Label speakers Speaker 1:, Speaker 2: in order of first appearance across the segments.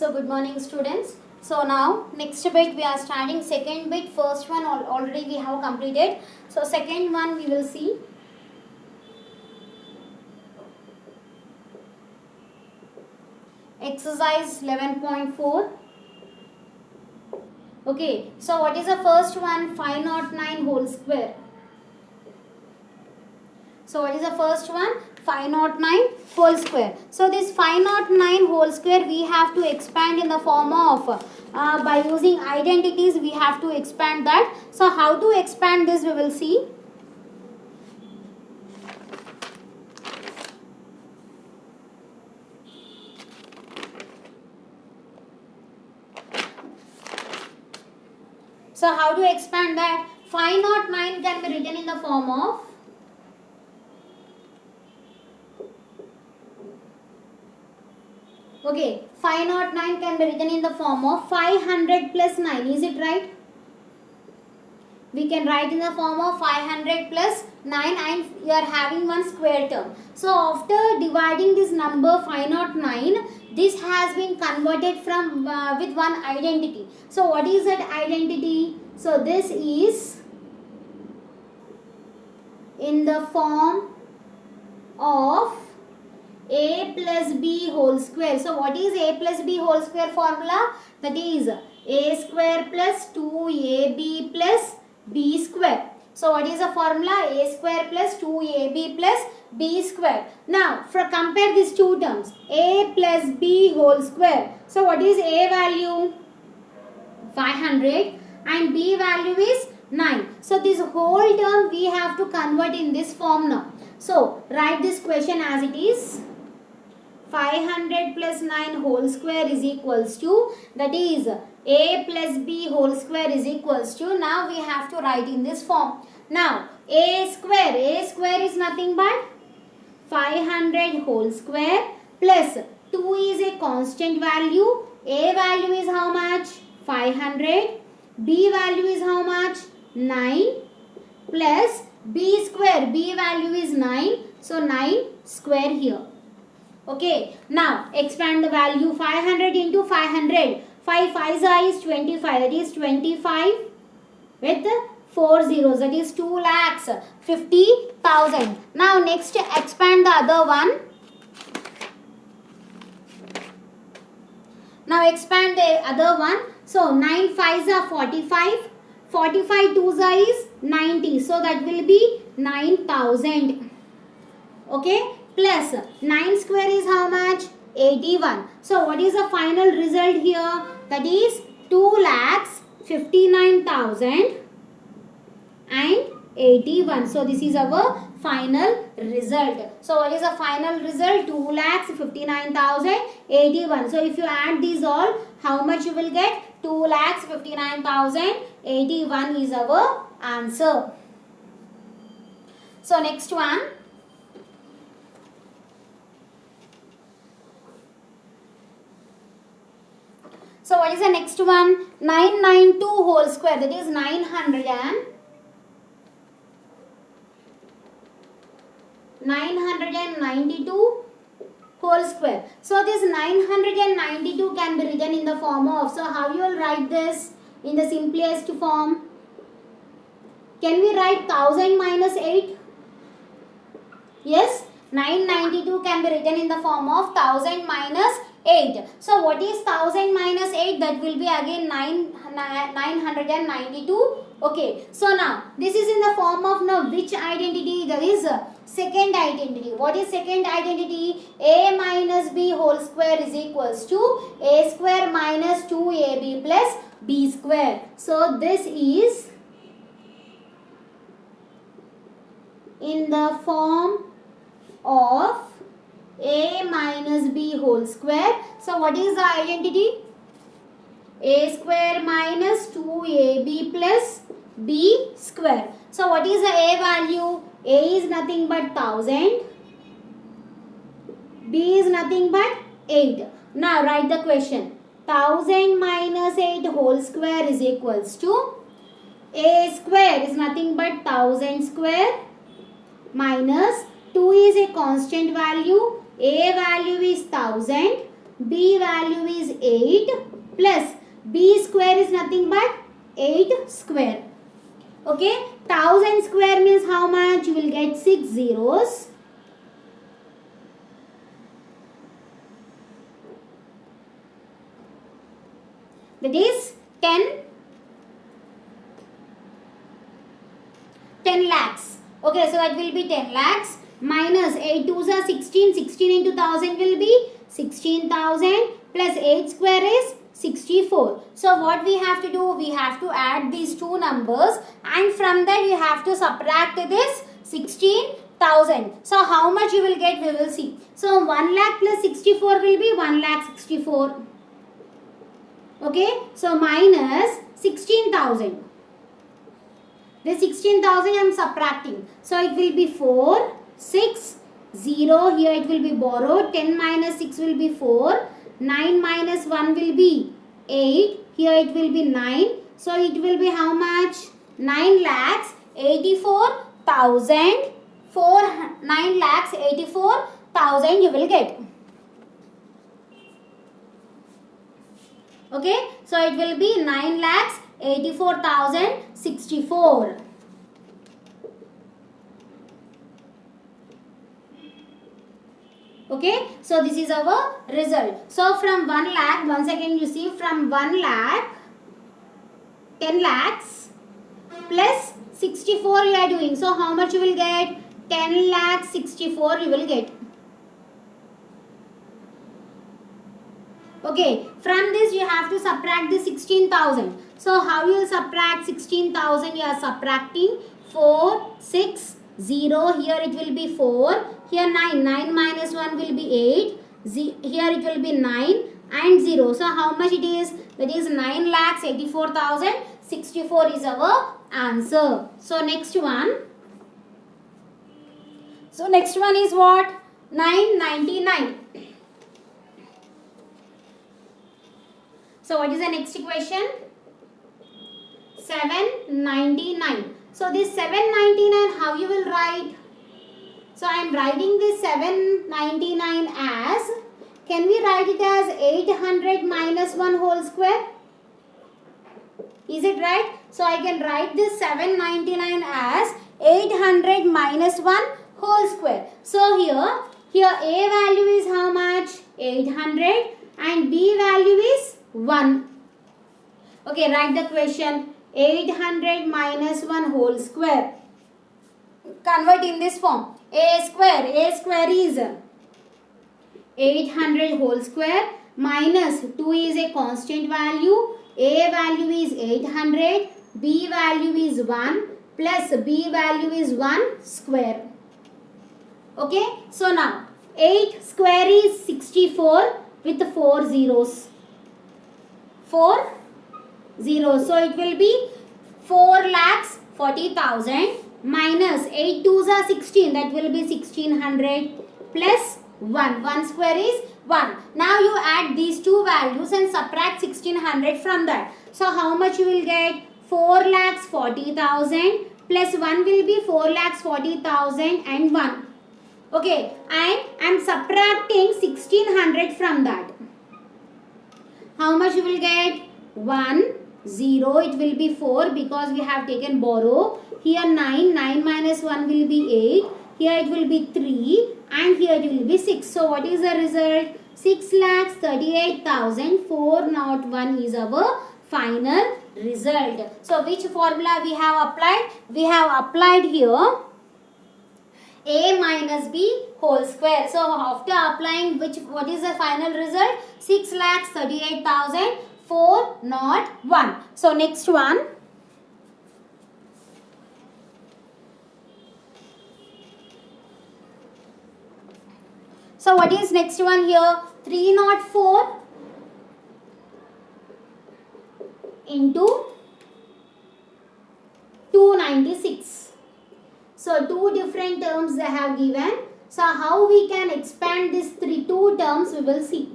Speaker 1: So good morning students. So now next bit we are starting second bit. First one already we have completed. So second one we will see. Exercise 11.4. Okay. So what is the first one? 509 whole square. So what is the first one? 509 whole square. So this 509 whole square we have to expand in the form of by using identities we have to expand that. So how to expand this we will see. So how to expand that? 509 can be written in the form of okay, 509 can be written in the form of 500 plus 9. Is it right? We can write in the form of 500 plus 9 and you are having one square term. So after dividing this number 509, this has been converted from with one identity. So what is that identity? So this is in the form of a plus b whole square. So what is a plus b whole square formula? That is a square plus 2ab plus b square. So what is the formula? A square plus 2ab plus b square. Now compare these two terms. A plus b whole square. So what is a value? 500 and b value is 9. So this whole term we have to convert in this form now. So write this question as it is. 500 plus 9 whole square is equals to, that is a plus b whole square is equals to, now we have to write in this form. Now a square is nothing but 500 whole square plus 2 is a constant value. A value is how much? 500. B value is how much? 9 plus b square. B value is 9. So 9 square here. Okay, now expand the value. 500 into 500. 5 5s is 25. That is 25 with 4 zeros. That is 2,50,000. Now next expand the other one. Now expand the other one. So 9 5s are 45. 45 2s is 90. So that will be 9,000. Okay. Plus 9 square is how much? 81. So what is the final result here? That is 2,59,081. So this is our final result. So what is the final result? 2,59,081. So if you add these all, how much you will get? 2,59,081 is our answer. So next one. So what is the next one? 992 whole square. That is 992 whole square. So this 992 can be written in the form of. So how you will write this in the simplest form? Can we write 1000 minus 8? Yes. 992 can be written in the form of 1000 minus 8. So what is 1000 minus 8? That will be again 992. Okay. So now this is in the form of now which identity? There is second identity. What is second identity? A minus b whole square is equals to a square minus 2ab plus b square. So this is in the form of a minus b whole square. So what is the identity? A square minus 2ab plus b square. So what is the a value? A is nothing but 1000. B is nothing but 8. Now write the question. 1000 minus 8 whole square is equals to a square is nothing but 1000 square minus 2 is a constant value. A value is 1000 B value is 8 plus B square is nothing but 8 square. Okay, 1000 square means how much? You will get 6 zeros. That is 10 lakhs. Okay, so that will be 10 lakhs minus 8 2s are 16. 16 into 1000 will be 16,000 plus 8 square is 64. So what we have to do? We have to add these two numbers and from that you have to subtract this 16,000. So how much you will get? We will see. So 1 lakh plus 64 will be 1 lakh 64. Okay, so minus 16,000. The 16,000 I am subtracting. So it will be 4, 6, 0. Here it will be borrowed. 10 minus 6 will be 4. 9 minus 1 will be 8. Here it will be 9. So it will be how much? 9 lakhs 84,000. 9 lakhs 84,000 you will get. Okay, so it will be 9 lakhs 84,064. Okay, so this is our result. So from 1 lakh, once again you see, from 1 lakh, 10 lakhs plus 64 you are doing. So how much you will get? 10 lakhs 64 you will get. Okay, from this you have to subtract the 16,000. So how you will subtract 16,000? You are subtracting 4, 6, 0. Here it will be 4. Here 9. 9 minus 1 will be 8. Here it will be 9 and 0. So how much it is? That is 9 lakhs 84,064 is our answer. So next one. So next one is what? 999. So what is the next equation? 799. So this 799 how you will write? So I am writing this 799 as, can we write it as 800 minus 1 whole square? Is it right? So I can write this 799 as 800 minus 1 whole square. So here A value is how much? 800 and B value is 1. Okay, write the question. 800 minus 1 whole square. Convert in this form. A square is 800 whole square minus 2 is a constant value. A value is 800. B value is 1 plus B value is 1 square. Okay, so now 8 square is 64 with 4 zeros. 4 zeros. So it will be 4 lakhs 40,000 minus 8 2s are 16. That will be 1600 plus 1. 1 square is 1. Now you add these two values and subtract 1600 from that. So how much you will get? 4 lakhs 40,000 plus 1 will be 4 lakhs 40,000 and 1. Okay, and I am subtracting 1600 from that. How much you will get? 1, 0, it will be 4 because we have taken borrow. Here 9, 9 minus 1 will be 8. Here it will be 3 and here it will be 6. So what is the result? 6,38,401 is our final result. So which formula we have applied? We have applied here A minus B whole square. So after applying what is the final result? 6,38,401. So next one. So what is next one here? 304 into 296. So two different terms they have given. So how we can expand these two terms we will see.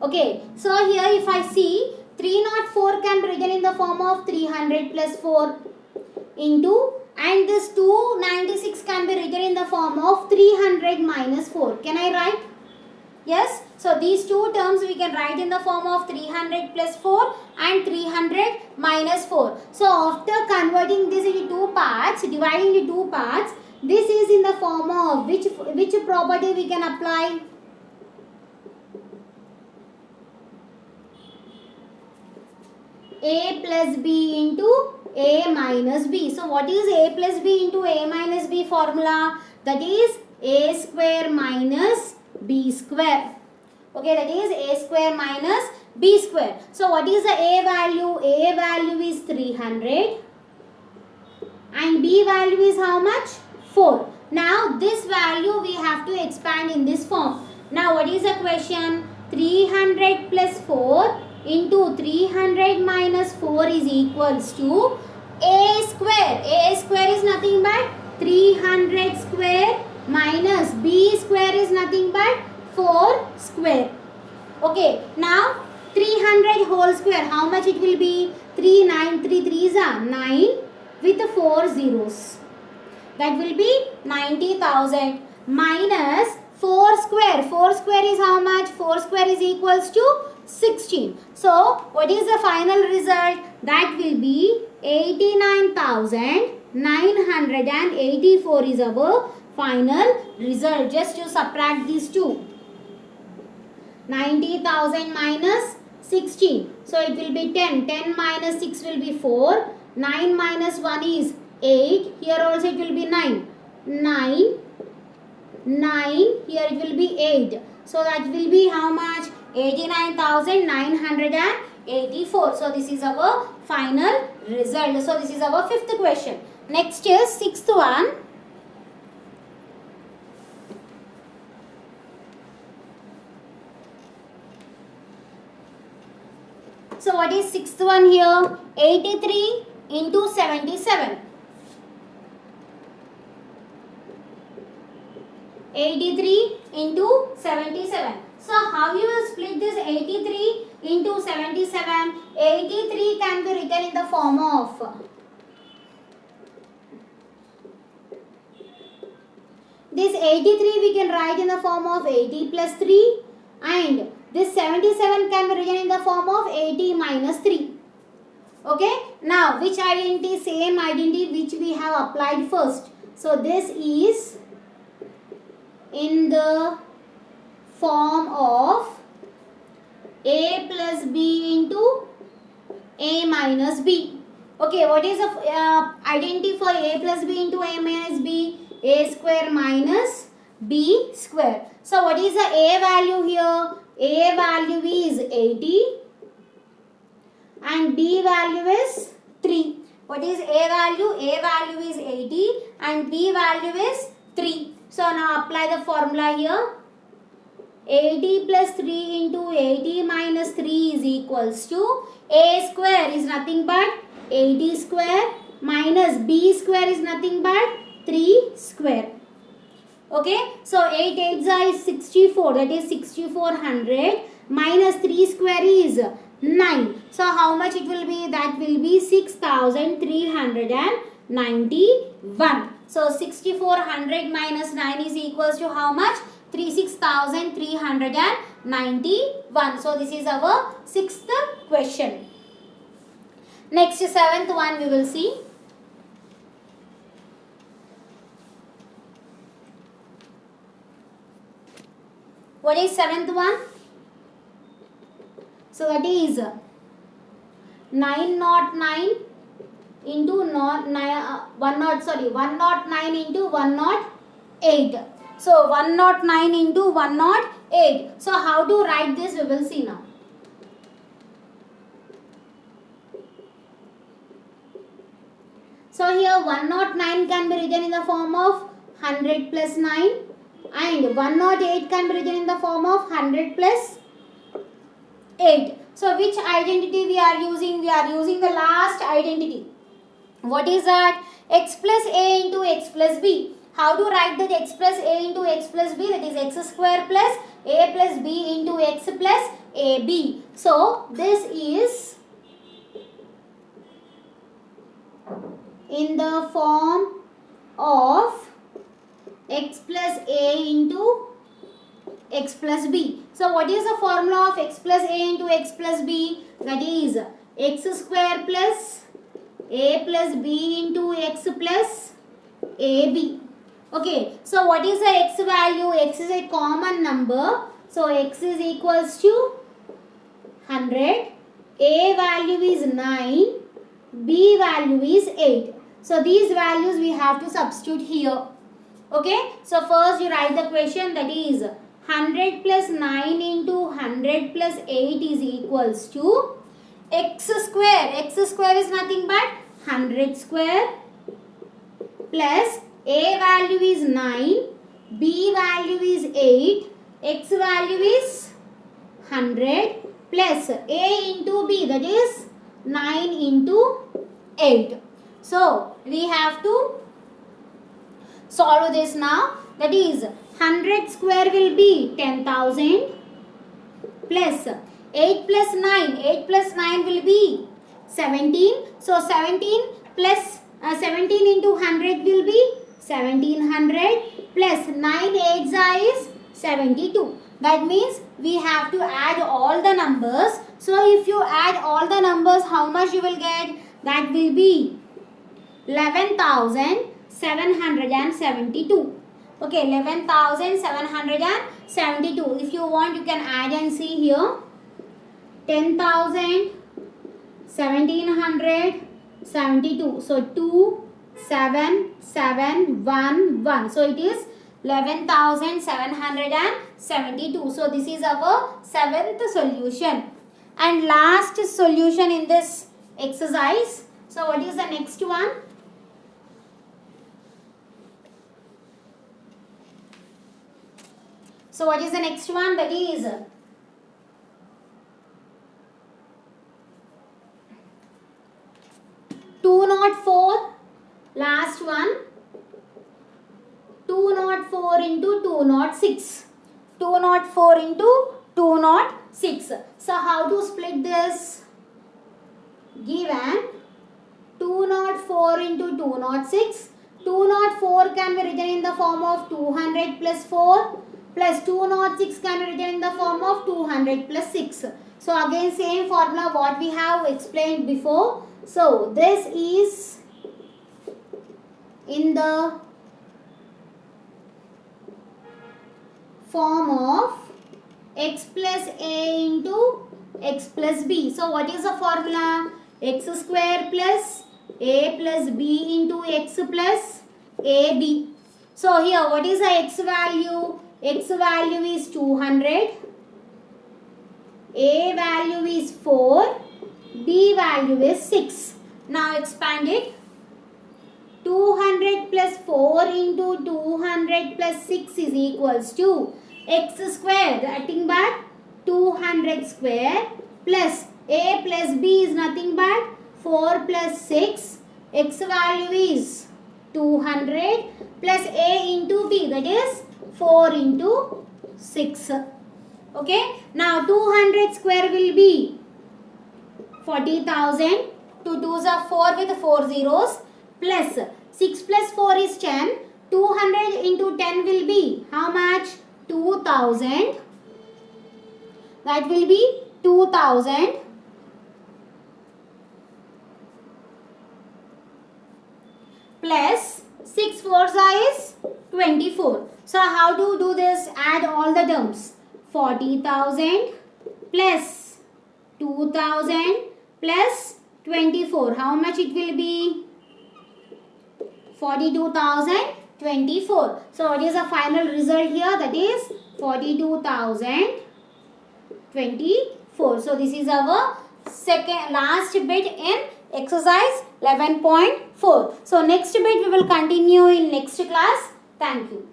Speaker 1: Okay, so here if I see 304 can be written in the form of 300 plus 4 into, and this 296 can be written in the form of 300 minus 4. Can I write? Yes. So these two terms we can write in the form of 300 plus 4 and 300 minus 4. So after converting this into two parts, dividing into two parts, this is in the form of which property we can apply? A plus B into A minus B. So what is A plus B into A minus B formula? That is A square minus B square. Okay, that is A square minus B square. So what is the A value? A value is 300 and B value is how much? 4. Now this value we have to expand in this form. Now what is the question? 300 plus 4 into 300 minus 4 is equals to A square. A square is nothing but 300 square minus B square is nothing but 4 square. Okay, now 300 whole square, how much it will be? 3 3s are 9 with 4 zeros. That will be 90,000 minus 4 square. 4 square is how much? 4 square is equals to 16. So, what is the final result? That will be 89,984 is our final result. Just to subtract these two. 90,000 minus 16. So, it will be 10. 10 minus 6 will be 4. 9 minus 1 is 8. Here also it will be 9. 9. 9. Here it will be 8. So, that will be how much? 89,984. So, this is our final result. So, this is our fifth question. Next is sixth one. So, what is sixth one here? 83 into 77. 83 into 77. So, how you will split this 83 into 77? 83 can be written in the form of this 83 we can write in the form of 80 plus 3 and this 77 can be written in the form of 80 minus 3. Okay. Now, which identity? Same identity which we have applied first. So, this is in the form of A plus B into A minus B. Okay, what is the identity for A plus B into A minus B? A square minus B square. So, what is the A value here? A value is 80 and B value is 3. What is A value? A value is 80 and B value is 3. So, now apply the formula here. 80 plus 3 into 80 minus 3 is equals to A square is nothing but 80 square minus B square is nothing but 3 square. Okay, so 8 8s is 64, that is 6400 minus 3 square is 9. So how much it will be? That will be 6391. So 6400 minus 9 is equals to how much? 6391. So this is our sixth question. Next, seventh one we will see. What is seventh one? So that is 909 into 109 into 108. So 109 into 108. So how to write this we will see now. So here 109 can be written in the form of 100 plus 9 and 108 can be written in the form of 100 plus 8. So which identity we are using? We are using the last identity. What is that? X plus A into X plus B. How to write that X plus A into X plus B? That is X square plus A plus B into X plus AB. So this is in the form of X plus A into x plus b. So what is the formula of x plus a into x plus b? That is x square plus a plus b into x plus ab. Okay, so what is the x value? X is a common number. So x is equals to 100. A value is 9. B value is 8. So these values we have to substitute here. Okay, so first you write the question, that is 100 plus 9 into 100 plus 8 is equals to x square. X square is nothing but 100 square plus a value is 9, b value is 8, x value is 100 plus a into b, that is 9 into 8. So we have to solve this now. That is 100 square will be 10,000 plus 8 plus 9. 8 plus 9 will be 17. So 17 plus 17 into 100 will be 1700 plus 9 8s is 72. That means we have to add all the numbers. So if you add all the numbers, how much you will get? That will be 11,772. Okay, 11,772. If you want, you can add and see here. 10,000, 1,772. So 2,771. So it is 11,772. So this is our 7th solution and last solution in this exercise. So what is the next one? So what is the next one? That is 204. Last one. 204 into 206. 204 into 206. So how to split this? Given 204 into 206. 204 can be written in the form of 200 plus 4 plus 206 can be written in the form of 200 plus 6. So again same formula what we have explained before. So this is in the form of x plus a into x plus b. So what is the formula? X square plus a plus b into x plus ab. So here what is the x value? X value is 200, a value is 4, b value is 6. Now expand it. 200 plus 4 into 200 plus 6 is equals to x square, nothing but 200 square plus a plus b is nothing but 4 plus 6. X value is 200 plus a into b, that is 4 into 6. Okay. Now 200 square will be 40,000. 2 2s are 4 with 4 zeros plus 6 plus 4 is 10. 200 into 10 will be how much? 2,000. That will be 2,000 plus 6 4s is 24. So how to do this? Add all the terms. 40,000 plus 2,000 plus 24. How much it will be? 42,024. So what is the final result here? That is 42,024. So this is our last bit in exercise 11.4. So next bit we will continue in next class. Thank you.